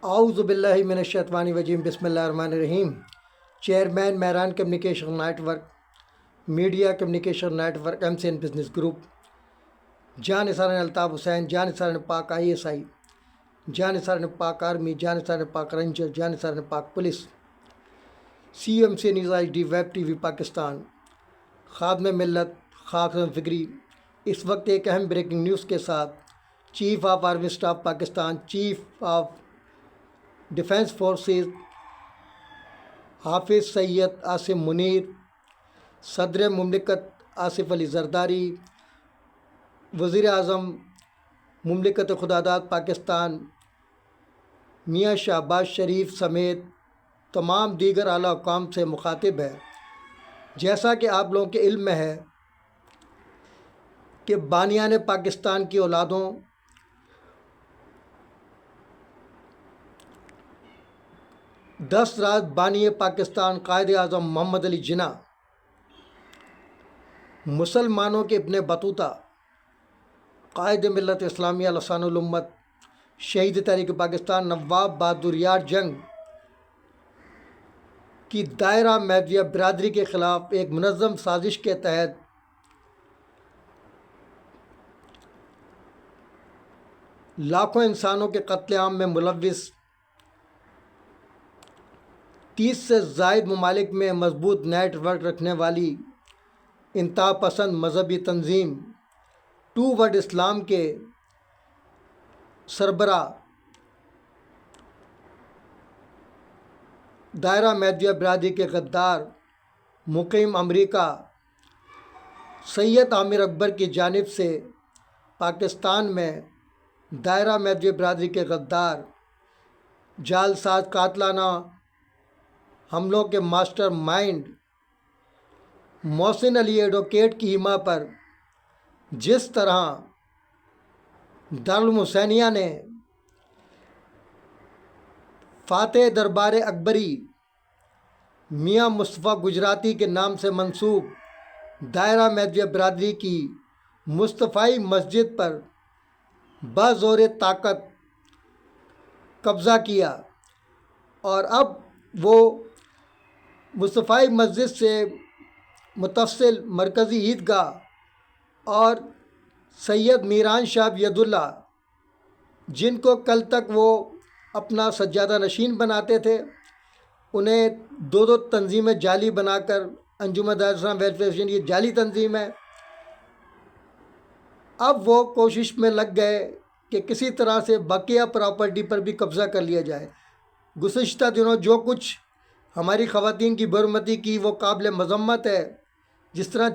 اعوذ باللہ من الشیطان الرجیم بسم اللہ الرحمن الرحیم۔ Chairman Mehran communication network, media communication network, MCN business group, جان نثار الطاف حسین، جان نثار پاک ISI، جان نثار پاک آرمی، جان نثار پاک رینجر، جان نثار Pak police, CMC news HD web TV Pakistan, خادم ملت خاکم فکری۔ اس وقت ایک اہم بریکنگ نیوز کے ساتھ chief of army staff Pakistan, chief of defence forces حافظ سید عاصم منیر، صدر مملکت آصف علی زرداری، وزیر اعظم مملکت خداداد پاکستان میاں شہباز شریف سمیت تمام دیگر اعلیٰ حکام سے مخاطب ہے۔ جیسا کہ آپ لوگوں کے علم میں ہے کہ بانیان پاکستان کی اولادوں 10 رات بانی پاکستان قائد اعظم محمد علی جناح، مسلمانوں کے ابن بطوطہ، قائد ملت اسلامیہ لسان الامت، شہید تحریک پاکستان نواب بہادر یار جنگ کی دائرہ میدیہ برادری کے خلاف ایک منظم سازش کے تحت لاکھوں انسانوں کے قتل عام میں ملوث 30 سے زائد ممالک میں مضبوط نیٹ ورک رکھنے والی انتہا پسند مذہبی تنظیم ٹو ورلڈ اسلام کے سربراہ دائرہ میدیہ برادری کے غدار مقیم امریکہ سید عامر اکبر کی جانب سے پاکستان میں دائرہ میدیہ برادری کے غدار جعلساز قاتلانہ حملوں کے ماسٹر مائنڈ محسن علی ایڈوکیٹ کی حما پر جس طرح دارالعلوم حسینیہ نے فاتح دربار اکبری میاں مصطفیٰ گجراتی کے نام سے منسوب دائرہ میدیہ برادری کی مصطفائی مسجد پر بزور طاقت قبضہ کیا، اور اب وہ مصطفائی مسجد سے متصل مرکزی عیدگاہ اور سید میران شاہ ید اللہ، جن کو کل تک وہ اپنا سجادہ نشین بناتے تھے، انہیں دو تنظیمیں جعلی بنا کر انجمن دائرۃ الاسلام ویلفیئر ایسوسی ایشن یہ جعلی تنظیم ہے، اب وہ کوشش میں لگ گئے کہ کسی طرح سے بقیہ پراپرٹی پر بھی قبضہ کر لیا جائے۔ گزشتہ دنوں جو کچھ ہماری خواتین کی برمتی کی وہ قابل مذمت ہے، جس طرح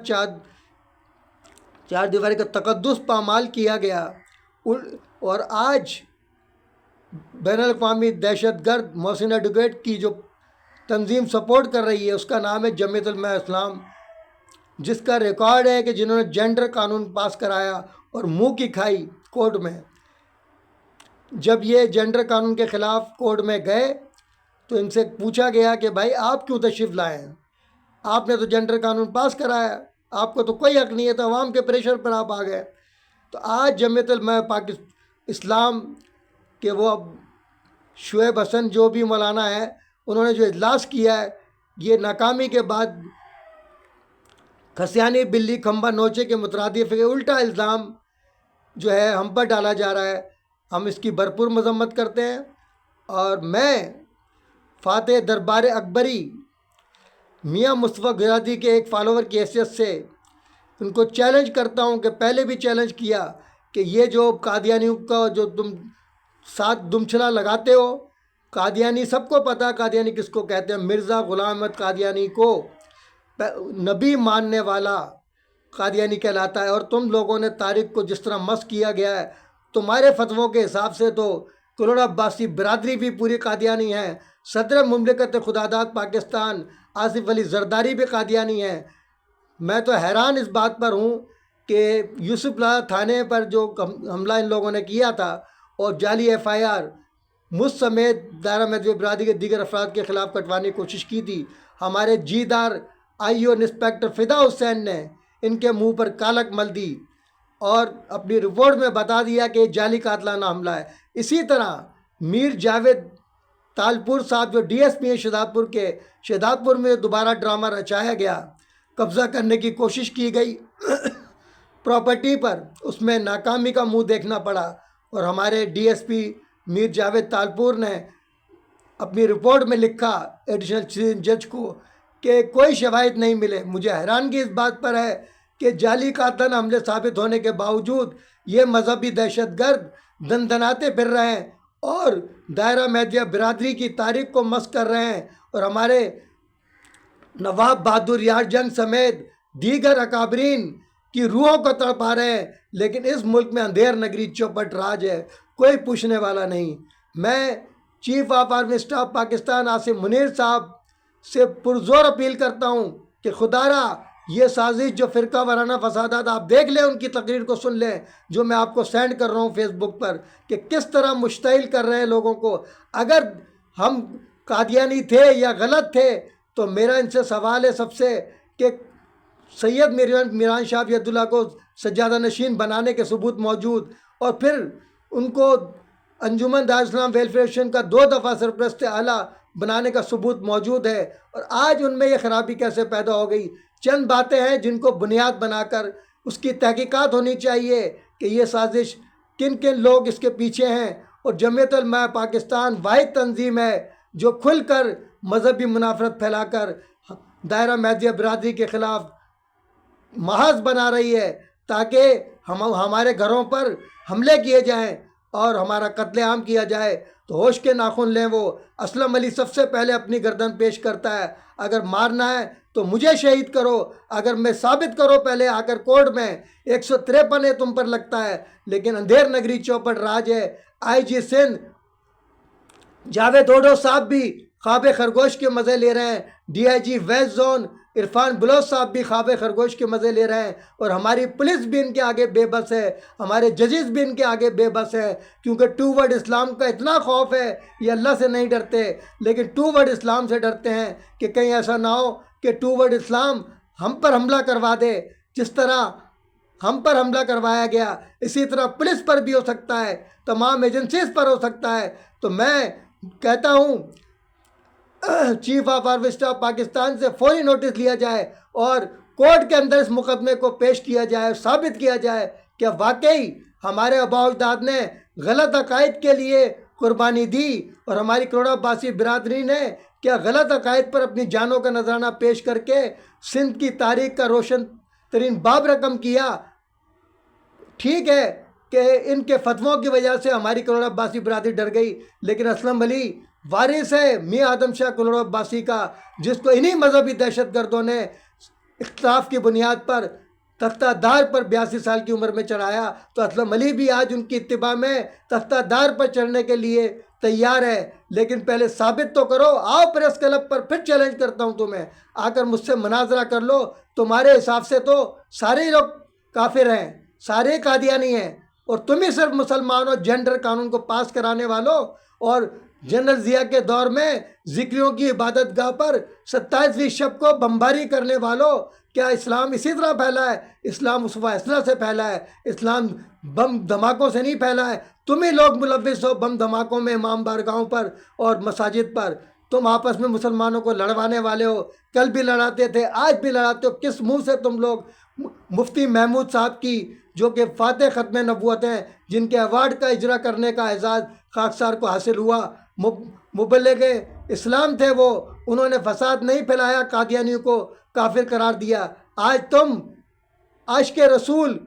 چار دیواری کا تقدس پامال کیا گیا، اور آج بین الاقوامی دہشت گرد محسن ایڈوکیٹ کی جو تنظیم سپورٹ کر رہی ہے اس کا نام ہے جمعیت علماء اسلام، جس کا ریکارڈ ہے کہ جنہوں نے جینڈر قانون پاس کرایا اور منہ کی کھائی کورٹ میں۔ جب یہ جینڈر قانون کے خلاف کورٹ میں گئے تو ان سے پوچھا گیا کہ بھائی آپ کیوں تشریف لائے ہیں، آپ نے تو جینڈر قانون پاس کرایا، آپ کو تو کوئی حق نہیں ہے، تو عوام کے پریشر پر آپ آ گئے۔ تو آج جمعیت علماء اسلام کہ وہ اب شعیب حسن جو بھی مولانا ہے انہوں نے جو اجلاس کیا ہے، یہ ناکامی کے بعد کھسیانی بلی کھمبا نوچے کے مترادف ہے، الٹا الزام جو ہے ہم پر ڈالا جا رہا ہے، ہم اس کی بھرپور مذمت کرتے ہیں۔ اور میں فاتح دربار اکبری میاں مصطفیٰ گجراتی کے ایک فالوور کی حیثیت سے ان کو چیلنج کرتا ہوں کہ پہلے بھی چیلنج کیا کہ یہ جو قادیانیوں کا جو تم ساتھ دمچلا لگاتے ہو، قادیانی سب کو پتہ قادیانی کس کو کہتے ہیں، مرزا غلام احمد قادیانی کو نبی ماننے والا قادیانی کہلاتا ہے، اور تم لوگوں نے تاریخ کو جس طرح مس کیا گیا ہے، تمہارے فتووں کے حساب سے تو کلوڑا عباسی برادری بھی پوری قادیانی ہے، صدر مملکت خداداد پاکستان آصف علی زرداری بھی قادیانی ہیں۔ میں تو حیران اس بات پر ہوں کہ یوسف پلازہ تھانے پر جو حملہ ان لوگوں نے کیا تھا اور جعلی FIR مجھ سمیت دائرہ میدیہ برادری کے دیگر افراد کے خلاف کٹوانے کی کوشش کی تھی، ہمارے جیدار IO انسپیکٹر فدا حسین نے ان کے منہ پر کالک مل دی اور اپنی رپورٹ میں بتا دیا کہ یہ جعلی قاتلانہ حملہ ہے۔ اسی طرح میر جاوید تالپور صاحب جو ڈی ایس پی ہیں شہزاد پور کے، شہزاد پور میں دوبارہ ڈرامہ رچایا گیا، قبضہ کرنے کی کوشش کی گئی پراپرٹی پر، اس میں ناکامی کا منہ دیکھنا پڑا، اور ہمارے ڈی ایس پی میر جاوید تالپور نے اپنی رپورٹ میں لکھا ایڈیشنل چیف جج کو کہ کوئی شواہد نہیں ملے۔ مجھے حیرانگی اس بات پر ہے کہ جعلی قاتلانہ حملے ثابت ہونے کے باوجود یہ مذہبی دہشت گرد دندناتے پھر رہے ہیں اور دائرہ میدیہ برادری کی تاریخ کو مسخ کر رہے ہیں، اور ہمارے نواب بہادر یار جنگ سمیت دیگر اکابرین کی روحوں کو تڑپا رہے ہیں، لیکن اس ملک میں اندھیر نگری چوپٹ راج ہے، کوئی پوچھنے والا نہیں۔ میں chief of army staff Pakistan Asim Munir صاحب سے پرزور اپیل کرتا ہوں کہ خدا را یہ سازش جو فرقہ وارانہ فسادات، آپ دیکھ لیں، ان کی تقریر کو سن لیں جو میں آپ کو سینڈ کر رہا ہوں فیس بک پر، کہ کس طرح مشتعل کر رہے ہیں لوگوں کو۔ اگر ہم قادیانی تھے یا غلط تھے تو میرا ان سے سوال ہے سب سے کہ سید میران شاہ ولی اللہ کو سجادہ نشین بنانے کے ثبوت موجود، اور پھر ان کو انجمن دارالاسلام ویلفیئر ایسوسیشن کا 2 دفعہ سرپرست اعلیٰ بنانے کا ثبوت موجود ہے، اور آج ان میں یہ خرابی کیسے پیدا ہو گئی؟ چند باتیں ہیں جن کو بنیاد بنا کر اس کی تحقیقات ہونی چاہیے کہ یہ سازش کن کن لوگ اس کے پیچھے ہیں، اور جمعیت علماء پاکستان واحد تنظیم ہے جو کھل کر مذہبی منافرت پھیلا کر دائرہ میدیہ برادری کے خلاف محاذ بنا رہی ہے تاکہ ہمارے گھروں پر حملے کیے جائیں اور ہمارا قتل عام کیا جائے۔ تو ہوش کے ناخن لیں، وہ اسلم علی سب سے پہلے اپنی گردن پیش کرتا ہے، اگر مارنا ہے تو مجھے شہید کرو، اگر میں ثابت کرو پہلے آ کر کورٹ میں 153 تم پر لگتا ہے، لیکن اندھیر نگری چوپٹ راج ہے۔ آئی جی سندھ جاوید اوڈو صاحب بھی خواب خرگوش کے مزے لے رہے ہیں، D I G west zone Irfan Baloch صاحب بھی خواب خرگوش کے مزے لے رہے ہیں، اور ہماری پولیس بھی ان کے آگے بے بس ہے، ہمارے ججز بھی ان کے آگے بے بس ہے، کیونکہ ٹو ورڈ اسلام کا اتنا خوف ہے، یہ اللہ سے نہیں ڈرتے لیکن ٹو ورڈ اسلام سے ڈرتے ہیں کہ کہیں ایسا نہ ہو کہ ٹو ورڈ اسلام ہم پر حملہ کروا دے۔ جس طرح ہم پر حملہ کروایا گیا اسی طرح پولیس پر بھی ہو سکتا ہے، تمام ایجنسیز پر ہو سکتا ہے۔ تو میں کہتا ہوں chief of army staff Pakistan سے فوری نوٹس لیا جائے اور کورٹ کے اندر اس مقدمے کو پیش کیا جائے، ثابت کیا جائے کہ واقعی ہمارے آباء و اجداد نے غلط عقائد کے لیے قربانی دی، اور ہماری کروڑا باسی برادری نے کیا غلط عقائد پر اپنی جانوں کا نذرانہ پیش کر کے سندھ کی تاریخ کا روشن ترین باب رقم کیا۔ ٹھیک ہے کہ ان کے فتووں کی وجہ سے ہماری کروڑا باسی برادری ڈر گئی، لیکن اسلم علی وارث ہے میاں آدم شاہ کروڑا باسی کا، جس کو انہی مذہبی دہشت گردوں نے اختلاف کی بنیاد پر تختہ دار پر 82 سال کی عمر میں چڑھایا۔ تو اسلم علی بھی آج ان کی اتباع میں تختہ دار پر چڑھنے کے لیے تیار ہے، لیکن پہلے ثابت تو کرو۔ آؤ پریس کلب پر، پھر چیلنج کرتا ہوں تمہیں، آ کر مجھ سے مناظرہ کر لو۔ تمہارے حساب سے تو سارے لوگ کافر ہیں، سارے قادیانی ہیں، اور تم ہی صرف مسلمانوں جینڈر قانون کو پاس کرانے والوں اور جنرل ضیاء کے دور میں ذکریوں کی عبادت گاہ پر 27ویں شب کو بمباری کرنے والوں، کیا اسلام اسی طرح پھیلا ہے؟ اسلام اسوہ حسنہ سے پھیلا ہے، اسلام بم دھماکوں سے نہیں پھیلا ہے۔ تم ہی لوگ ملوث ہو بم دھماکوں میں، امام بارگاہوں پر اور مساجد پر۔ تم آپس میں مسلمانوں کو لڑوانے والے ہو، کل بھی لڑاتے تھے، آج بھی لڑاتے ہو۔ کس منہ سے تم لوگ مفتی محمود صاحب کی، جو کہ فاتح ختم نبوت ہیں، جن کے ایوارڈ کا اجرا کرنے کا اعزاز خاکسار کو حاصل ہوا، مبلغ اسلام تھے وہ، انہوں نے فساد نہیں پھیلایا، قادیانیوں کو کافر قرار دیا۔ آج تم عاشق رسول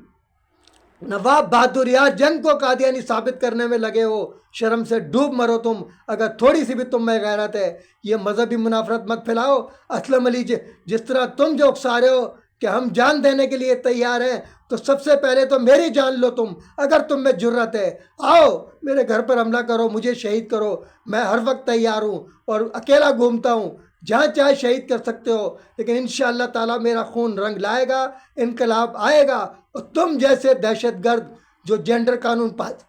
نواب بہادر یار جنگ کو قادیانی ثابت کرنے میں لگے ہو۔ شرم سے ڈوب مرو تم، اگر تھوڑی سی بھی تم میں غیرت ہے۔ یہ مذہبی منافرت مت پھیلاؤ۔ اسلم علی جس طرح تم جو اکسا رہے ہو کہ ہم جان دینے کے لیے تیار ہیں، تو سب سے پہلے تو میری جان لو تم، اگر تم میں جرت ہے۔ آؤ میرے گھر پر حملہ کرو، مجھے شہید کرو، میں ہر وقت تیار ہوں اور اکیلا گھومتا ہوں، جہاں چاہے شہید کر سکتے ہو، لیکن انشاءاللہ تعالیٰ میرا خون رنگ لائے گا، انقلاب آئے گا، اور تم جیسے دہشت گرد جو جینڈر قانون پاس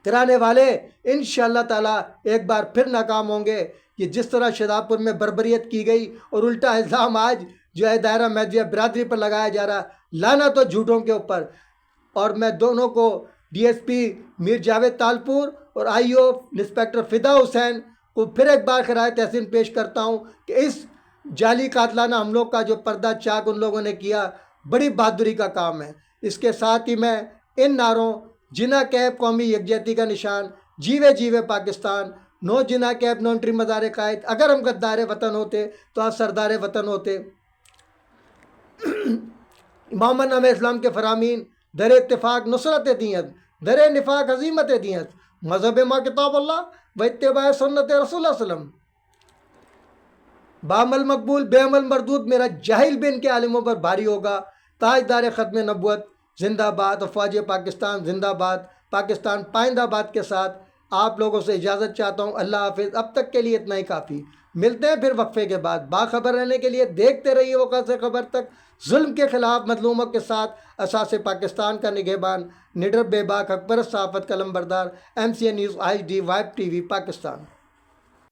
کرانے والے انشاءاللہ تعالیٰ ایک بار پھر ناکام ہوں گے۔ یہ جس طرح شہزاد پور میں بربریت کی گئی اور الٹا الزام آج جو ہے دائرہ میدیہ برادری پر لگایا جا رہا، لانا تو جھوٹوں کے اوپر۔ اور میں دونوں کو ڈی ایس پی میر جاوید تالپور اور آئی او انسپیکٹر فدا حسین کو پھر ایک بار خراج تحسین پیش کرتا ہوں کہ اس جعلی قاتلانہ حملوں کا جو پردہ چاک ان لوگوں نے کیا بڑی بہادری کا کام ہے۔ اس کے ساتھ ہی میں ان نعروں جناح کیپ قومی یکجہتی کا نشان، جیوے جیوے پاکستان، نو جناح کیپ نو انٹری مزار قائد، اگر ہم غدار وطن ہوتے تو آپ سردار وطن ہوتے۔ محمد نام اسلام کے فرامین، در اتفاق نصرت دیت، در نفاق عظیمت دیت، مذہب ما کتاب اللہ و اتباع سنت رسول اللہ صلی اللہ علیہ وسلم، بعمل مقبول بے عمل مردود، میرا جاہل بھی ان کے عالموں پر بھاری ہوگا۔ تاجدار ختم نبوت زندہ باد، افواج پاکستان زندہ باد، پاکستان پائندہ باد کے ساتھ آپ لوگوں سے اجازت چاہتا ہوں۔ اللہ حافظ۔ اب تک کے لیے اتنا ہی کافی، ملتے ہیں پھر وقفے کے بعد۔ باخبر رہنے کے لیے دیکھتے رہیے وقت سے خبر تک، ظلم کے خلاف مظلوموں کے ساتھ اساس پاکستان کا نگہبان، نڈر بے باک حق پرست صحافت قلم بردار، MCA news HD vibe TV Pakistan.